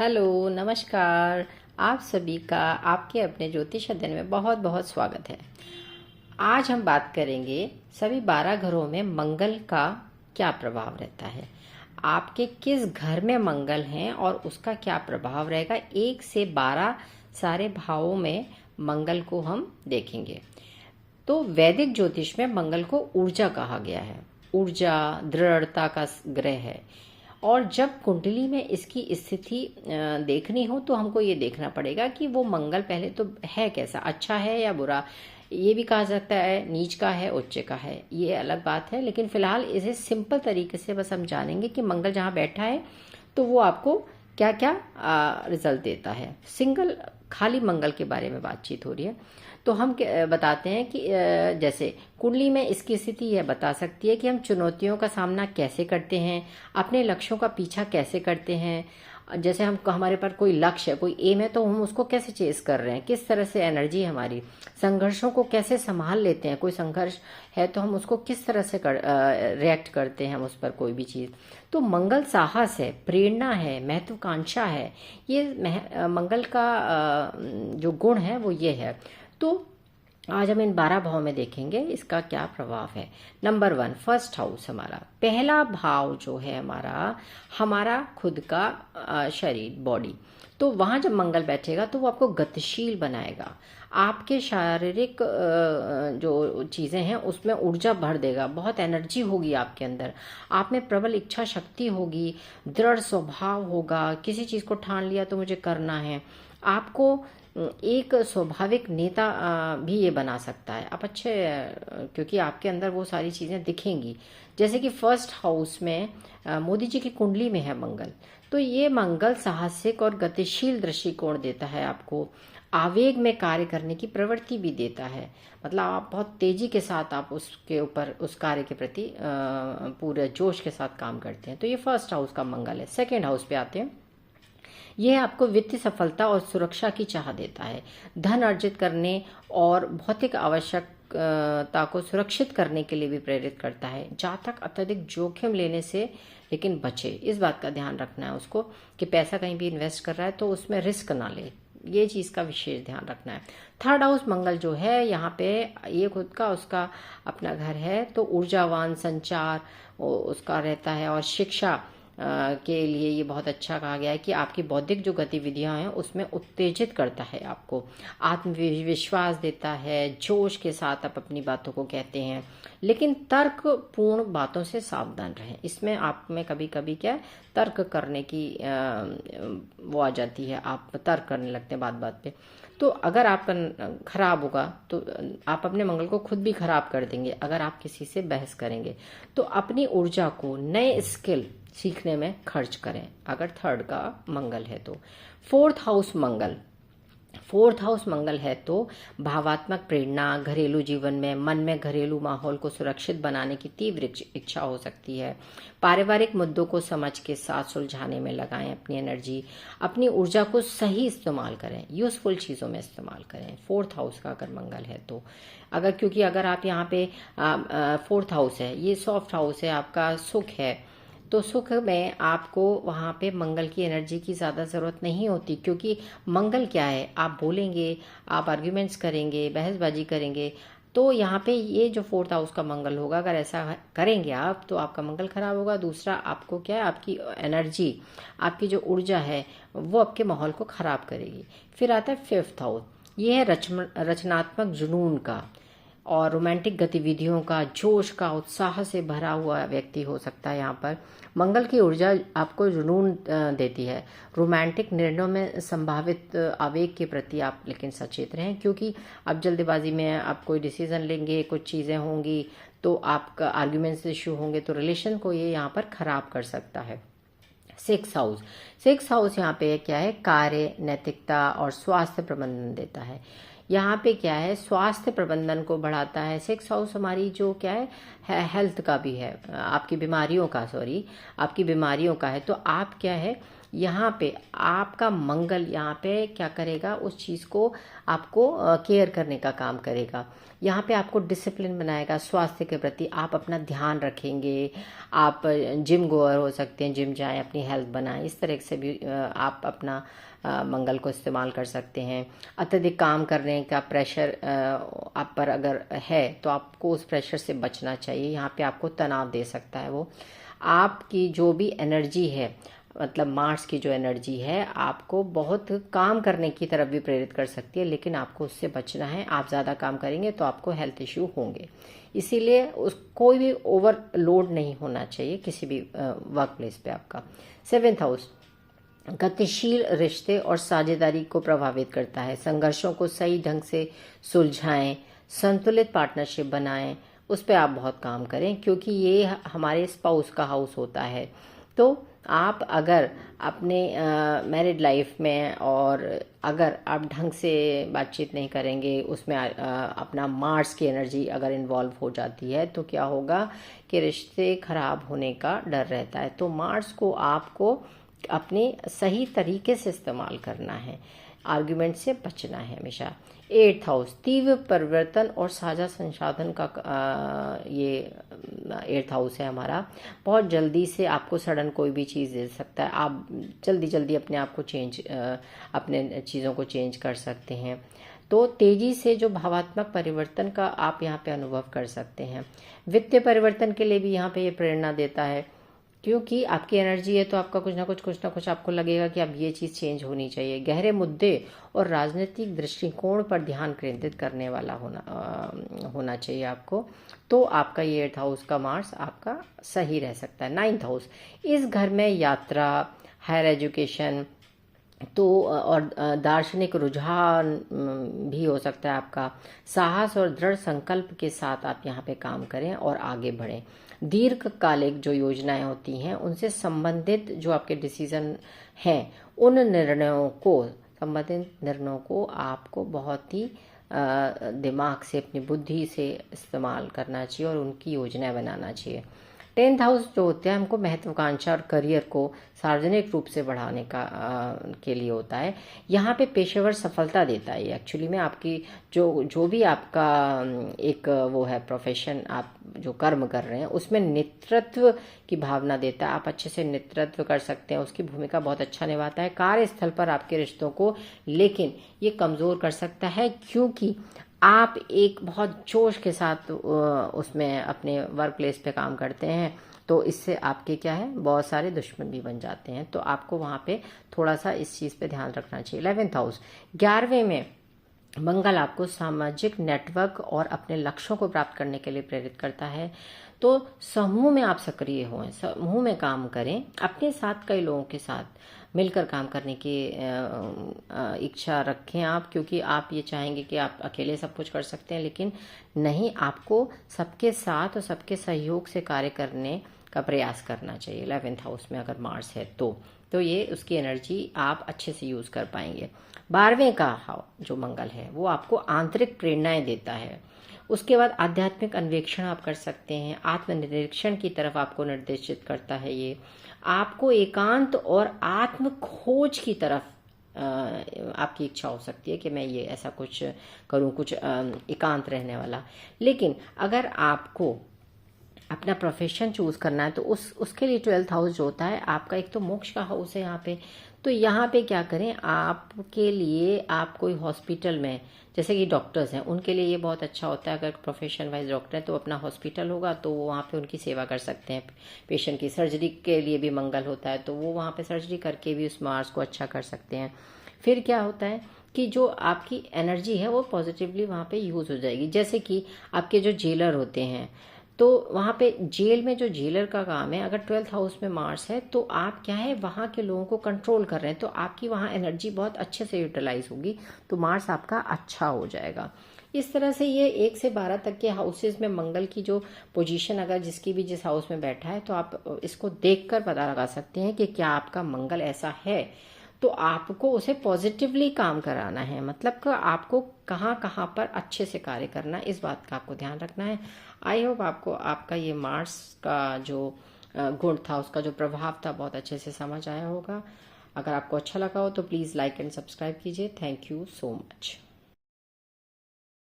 Hello, नमस्कार। आप सभी का आपके अपने ज्योतिष अध्ययन में बहुत बहुत स्वागत है। आज हम बात करेंगे सभी 12 घरों में मंगल का क्या प्रभाव रहता है। आपके किस घर में मंगल हैं और उसका क्या प्रभाव रहेगा। 1 से 12 सारे भावों में मंगल को हम देखेंगे। तो वैदिक ज्योतिष में मंगल को ऊर्जा कहा गया है। ऊर्जा दृढ़ता का ग्रह है। और जब कुंडली में इसकी स्थिति देखनी हो तो हमको ये देखना पड़ेगा कि वो मंगल पहले तो है कैसा, अच्छा है या बुरा। ये भी कहा सकता है नीच का है उच्च का है, ये अलग बात है। लेकिन फिलहाल इसे सिंपल तरीके से बस हम जानेंगे कि मंगल जहाँ बैठा है तो वो आपको क्या क्या रिजल्ट देता है। सिंगल खाली मंगल के बारे में बातचीत हो रही है तो हम बताते हैं कि जैसे कुंडली में इसकी स्थिति यह बता सकती है कि हम चुनौतियों का सामना कैसे करते हैं, अपने लक्ष्यों का पीछा कैसे करते हैं। जैसे हम हमारे पर कोई लक्ष्य है, कोई एम है, तो हम उसको कैसे चेस कर रहे हैं, किस तरह से एनर्जी हमारी, संघर्षों को कैसे संभाल लेते हैं। कोई संघर्ष है तो हम उसको किस तरह से रिएक्ट करते हैं हम उस पर, कोई भी चीज़। तो मंगल साहस है, प्रेरणा है, महत्वाकांक्षा है। ये मंगल का जो गुण है वो ये है। तो आज हम इन 12 भाव में देखेंगे इसका क्या प्रभाव है। नंबर 1, फर्स्ट हाउस, हमारा पहला भाव जो है हमारा खुद का शरीर, बॉडी। तो वहां जब मंगल बैठेगा तो वो आपको गतिशील बनाएगा। आपके शारीरिक जो चीज़ें हैं उसमें ऊर्जा भर देगा, बहुत एनर्जी होगी आपके अंदर, आप में प्रबल इच्छा शक्ति होगी, दृढ़ स्वभाव होगा। किसी चीज़ को ठान लिया तो मुझे करना है। आपको एक स्वाभाविक नेता भी ये बना सकता है आप अच्छे, क्योंकि आपके अंदर वो सारी चीज़ें दिखेंगी। जैसे कि फर्स्ट हाउस में मोदी जी की कुंडली में है मंगल, तो ये मंगल साहसिक और गतिशील दृष्टिकोण देता है आपको, आवेग में कार्य करने की प्रवृत्ति भी देता है। मतलब आप बहुत तेजी के साथ आप उसके ऊपर उस कार्य के प्रति पूरे जोश के साथ काम करते हैं। तो ये फर्स्ट हाउस का मंगल है। सेकेंड हाउस पे आते हैं। यह आपको वित्तीय सफलता और सुरक्षा की चाह देता है, धन अर्जित करने और भौतिक आवश्यकता को सुरक्षित करने के लिए भी प्रेरित करता है। जातक अत्यधिक जोखिम लेने से लेकिन बचे, इस बात का ध्यान रखना है उसको कि पैसा कहीं भी इन्वेस्ट कर रहा है तो उसमें रिस्क ना ले, ये चीज़ का विशेष ध्यान रखना है। थर्ड हाउस मंगल जो है यहाँ पे ये खुद का उसका अपना घर है, तो ऊर्जावान, संचार उसका रहता है और शिक्षा के लिए ये बहुत अच्छा कहा गया है कि आपकी बौद्धिक जो गतिविधियां हैं उसमें उत्तेजित करता है, आपको आत्मविश्वास देता है, जोश के साथ आप अपनी बातों को कहते हैं। लेकिन तर्कपूर्ण बातों से सावधान रहें। इसमें आप में कभी कभी क्या है, तर्क करने की वो आ जाती है, आप तर्क करने लगते हैं बात बात पे। तो अगर आपका खराब होगा तो आप अपने मंगल को खुद भी खराब कर देंगे अगर आप किसी से बहस करेंगे। तो अपनी ऊर्जा को नए स्किल सीखने में खर्च करें अगर थर्ड का मंगल है तो। फोर्थ हाउस मंगल है तो भावात्मक प्रेरणा, घरेलू जीवन में मन में घरेलू माहौल को सुरक्षित बनाने की तीव्र इच्छा हो सकती है। पारिवारिक मुद्दों को समझ के साथ सुलझाने में लगाएं अपनी एनर्जी, अपनी ऊर्जा को सही इस्तेमाल करें, यूजफुल चीज़ों में इस्तेमाल करें। फोर्थ हाउस का अगर मंगल है तो क्योंकि अगर आप यहाँ पे फोर्थ हाउस है, ये सॉफ्ट हाउस है, आपका सुख है, तो सुख में आपको वहाँ पे मंगल की एनर्जी की ज़्यादा ज़रूरत नहीं होती। क्योंकि मंगल क्या है, आप बोलेंगे, आप आर्ग्यूमेंट्स करेंगे, बहसबाजी करेंगे। तो यहाँ पे ये जो फोर्थ हाउस का मंगल होगा, अगर ऐसा करेंगे आप तो आपका मंगल खराब होगा। दूसरा, आपको क्या है, आपकी एनर्जी, आपकी जो ऊर्जा है वो आपके माहौल को खराब करेगी। फिर आता है फिफ्थ हाउस, ये है रचनात्मक जुनून का और रोमांटिक गतिविधियों का, जोश का, उत्साह से भरा हुआ व्यक्ति हो सकता है। यहाँ पर मंगल की ऊर्जा आपको जुनून देती है। रोमांटिक निर्णयों में संभावित आवेग के प्रति आप लेकिन सचेत रहें, क्योंकि अब जल्दबाजी में आप कोई डिसीजन लेंगे, कुछ चीज़ें होंगी तो आपका आर्ग्यूमेंट्स इशू होंगे, तो रिलेशन को ये यहाँ पर खराब कर सकता है। सिक्स हाउस यहाँ पे क्या है, कार्य, नैतिकता और स्वास्थ्य प्रबंधन देता है। यहाँ पे क्या है, स्वास्थ्य प्रबंधन को बढ़ाता है। सिक्स हाउस हमारी जो क्या है हेल्थ का भी है, आपकी बीमारियों का है। तो आप क्या है यहाँ पे आपका मंगल यहाँ पे क्या करेगा, उस चीज़ को आपको केयर करने का काम करेगा। यहाँ पे आपको डिसिप्लिन बनाएगा, स्वास्थ्य के प्रति आप अपना ध्यान रखेंगे। आप जिम गोअर हो सकते हैं, जिम जाएं, अपनी हेल्थ बनाएं, इस तरह से भी आप अपना मंगल को इस्तेमाल कर सकते हैं। अत्यधिक काम करने का प्रेशर आप पर अगर है तो आपको उस प्रेशर से बचना चाहिए। यहाँ पे आपको तनाव दे सकता है वो। आपकी जो भी एनर्जी है, मतलब मार्स की जो एनर्जी है, आपको बहुत काम करने की तरफ भी प्रेरित कर सकती है, लेकिन आपको उससे बचना है। आप ज़्यादा काम करेंगे तो आपको हेल्थ इश्यू होंगे, इसीलिए कोई भी ओवरलोड नहीं होना चाहिए किसी भी वर्क प्लेस पे आपका। 7th हाउस गतिशील रिश्ते और साझेदारी को प्रभावित करता है। संघर्षों को सही ढंग से सुलझाएं, संतुलित पार्टनरशिप बनाएं, उस पर आप बहुत काम करें, क्योंकि ये हमारे स्पाउस का हाउस होता है। तो आप अगर अपने मैरिड लाइफ में और अगर आप ढंग से बातचीत नहीं करेंगे, उसमें अपना मार्स की एनर्जी अगर इन्वॉल्व हो जाती है तो क्या होगा कि रिश्ते खराब होने का डर रहता है। तो मार्स को आपको अपने सही तरीके से इस्तेमाल करना है, आर्गुमेंट से बचना है हमेशा। 8th हाउस तीव्र परिवर्तन और साझा संसाधन का ये 8th हाउस है हमारा। बहुत जल्दी से आपको सडन कोई भी चीज़ दे सकता है, आप जल्दी जल्दी अपने आप को अपने चीज़ों को चेंज कर सकते हैं। तो तेजी से जो भावात्मक परिवर्तन का आप यहाँ पे अनुभव कर सकते हैं। वित्तीय परिवर्तन के लिए भी यहाँ पे ये प्रेरणा देता है, क्योंकि आपकी एनर्जी है तो आपका कुछ ना कुछ आपको लगेगा कि अब ये चीज़ चेंज होनी चाहिए। गहरे मुद्दे और राजनीतिक दृष्टिकोण पर ध्यान केंद्रित करने वाला होना चाहिए आपको। तो आपका ये 8th हाउस का मार्स आपका सही रह सकता है। 9th हाउस इस घर में यात्रा, हायर एजुकेशन तो और दार्शनिक रुझान भी हो सकता है आपका। साहस और दृढ़ संकल्प के साथ आप यहाँ पे काम करें और आगे बढ़ें। दीर्घकालिक जो योजनाएं होती हैं उनसे संबंधित जो आपके डिसीजन हैं, उन संबंधित निर्णयों को आपको बहुत ही दिमाग से, अपनी बुद्धि से इस्तेमाल करना चाहिए और उनकी योजनाएं बनाना चाहिए। 10th हाउस जो होता है हमको महत्वाकांक्षा और करियर को सार्वजनिक रूप से बढ़ाने के लिए होता है। यहाँ पे पेशेवर सफलता देता है। एक्चुअली में आपकी जो भी आपका एक वो है प्रोफेशन, आप जो कर्म कर रहे हैं उसमें नेतृत्व की भावना देता है। आप अच्छे से नेतृत्व कर सकते हैं, उसकी भूमिका बहुत अच्छा निभाता है। कार्यस्थल पर आपके रिश्तों को लेकिन ये कमज़ोर कर सकता है, क्योंकि आप एक बहुत जोश के साथ उसमें अपने वर्क प्लेस पे काम करते हैं, तो इससे आपके क्या है, बहुत सारे दुश्मन भी बन जाते हैं। तो आपको वहाँ पे थोड़ा सा इस चीज़ पे ध्यान रखना चाहिए। 11th हाउस 11वें में मंगल आपको सामाजिक नेटवर्क और अपने लक्ष्यों को प्राप्त करने के लिए प्रेरित करता है। तो समूह में आप सक्रिय हों, समूह में काम करें, अपने साथ कई लोगों के साथ मिलकर काम करने की इच्छा रखें आप, क्योंकि आप ये चाहेंगे कि आप अकेले सब कुछ कर सकते हैं, लेकिन नहीं, आपको सबके साथ और सबके सहयोग से कार्य करने का प्रयास करना चाहिए। 11th हाउस में अगर मार्स है तो ये उसकी एनर्जी आप अच्छे से यूज़ कर पाएंगे। 12वें का जो मंगल है वो आपको आंतरिक प्रेरणाएं देता है। उसके बाद आध्यात्मिक अन्वेषण आप कर सकते हैं, आत्मनिरीक्षण की तरफ आपको निर्देशित करता है। ये आपको एकांत और आत्म खोज की तरफ आपकी इच्छा हो सकती है कि मैं ये ऐसा कुछ करूं, कुछ एकांत रहने वाला। लेकिन अगर आपको अपना प्रोफेशन चूज करना है तो उसके लिए 12th हाउस जो होता है आपका, एक तो मोक्ष का हाउस है यहाँ पे। तो यहाँ पे क्या करें, आपके लिए आप कोई हॉस्पिटल में, जैसे कि डॉक्टर्स हैं, उनके लिए ये बहुत अच्छा होता है। अगर प्रोफेशन वाइज डॉक्टर है तो अपना हॉस्पिटल होगा तो वो वहाँ पे उनकी सेवा कर सकते हैं पेशेंट की। सर्जरी के लिए भी मंगल होता है तो वो वहाँ पे सर्जरी करके भी उस मार्स को अच्छा कर सकते हैं। फिर क्या होता है कि जो आपकी एनर्जी है वो पॉजिटिवली वहाँ पे यूज़ हो जाएगी। जैसे कि आपके जो जेलर होते हैं, तो वहाँ पे जेल में जो जेलर का काम है, अगर 12th हाउस में मार्स है तो आप क्या है, वहाँ के लोगों को कंट्रोल कर रहे हैं, तो आपकी वहाँ एनर्जी बहुत अच्छे से यूटिलाइज होगी, तो मार्स आपका अच्छा हो जाएगा। इस तरह से ये 1 से 12 तक के हाउसेज में मंगल की जो पोजीशन अगर जिसकी भी जिस हाउस में बैठा है, तो आप इसको देखकर पता लगा सकते हैं कि क्या आपका मंगल ऐसा है। तो आपको उसे पॉजिटिवली काम कराना है, मतलब कि आपको कहाँ कहाँ पर अच्छे से कार्य करना है, इस बात का आपको ध्यान रखना है। आई होप आपको आपका ये मार्स का जो गुण था, उसका जो प्रभाव था, बहुत अच्छे से समझ आया होगा। अगर आपको अच्छा लगा हो तो प्लीज़ लाइक एंड सब्सक्राइब कीजिए। Thank you so much.